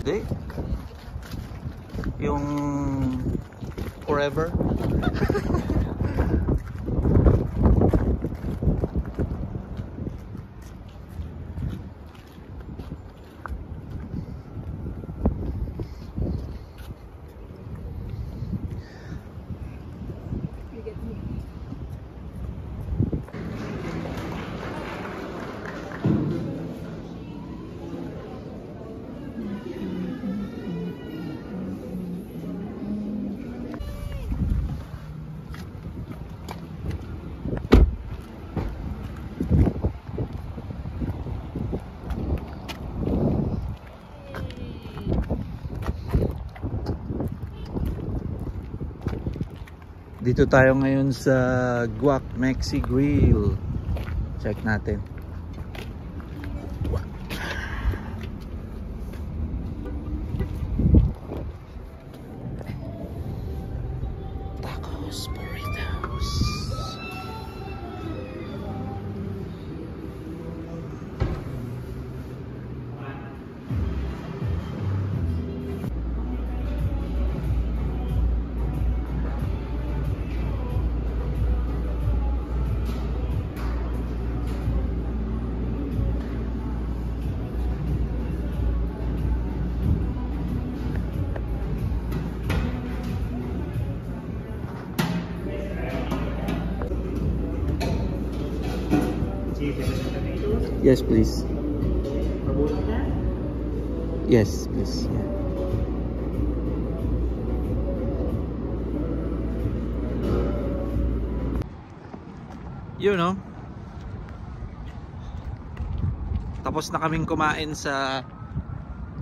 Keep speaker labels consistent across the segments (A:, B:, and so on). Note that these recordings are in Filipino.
A: Hindi. Yung forever. Dito tayo ngayon sa Guac Mexi Grill. Check natin. Tacos, burritos. Yes, please. Yes, please. Yeah. You know, tapos na kaming kumain sa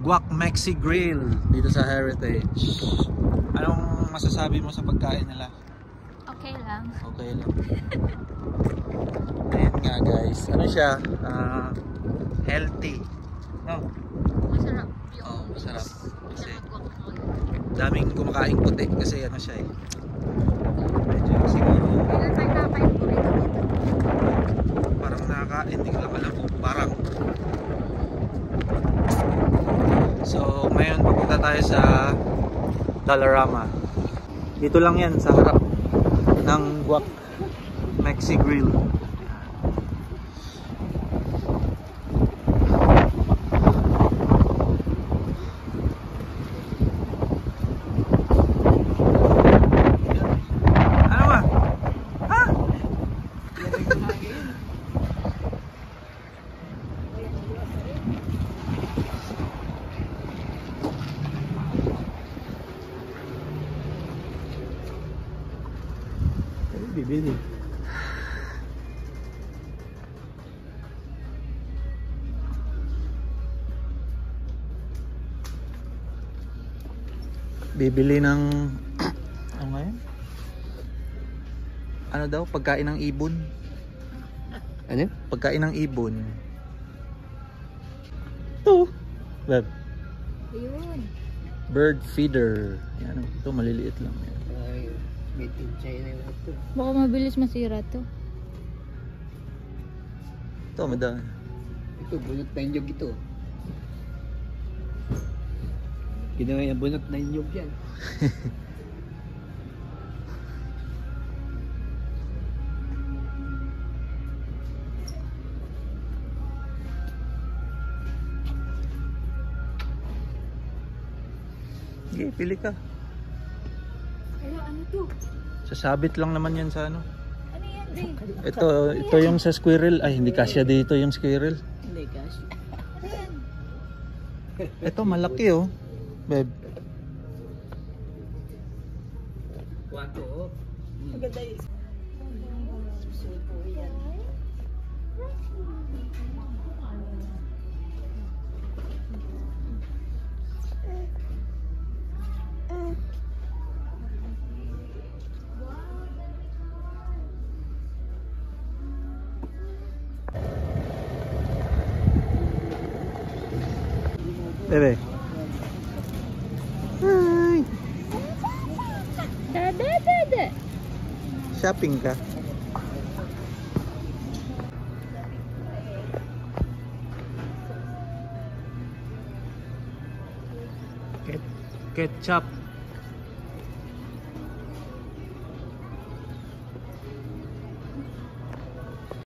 A: Guac Mexi Grill dito sa Heritage. Anong masasabi mo sa pagkain nila?
B: Okay lang.
A: Okay lang. Ayan nga guys, ano siya, healthy, no?
B: Masarap yung
A: masarap kasi
B: daming
A: daming kumakain puti kasi ano siya eh, medyo siguro parang nakakain, hindi ko lang alam kung parang. So ngayon papunta tayo sa Dollarama. Dito lang yan sa harap ng Guac Mexi Grill. Bibili. Bibili ng ano ngayon? Ano daw? Pagkain ng ibon. Ano? Pagkain ng ibon. Ito. Web.
B: Ayun.
A: Bird feeder. Yan, ito maliliit lang.
C: Made in China na ito.
B: Baka mabilis masira to.
A: Ito, madami.
C: Ito, bunot na inyog ito. Ginawa yung bunot na inyog yan.
A: Sige, pili ka.
B: Ay, ano to?
A: Sasabit lang naman yan sa ano.
B: Ano yan, babe?
A: Ito yung sa squirrel. Ay, hindi kasya dito yung squirrel.
C: Hindi kasi.
B: Ano yan?
A: Ito, malaki oh. Babe.
C: Wato.
B: Maganda yun.
A: Bebe. Hi.
B: Dada.
A: Shopping ka. Ketchup.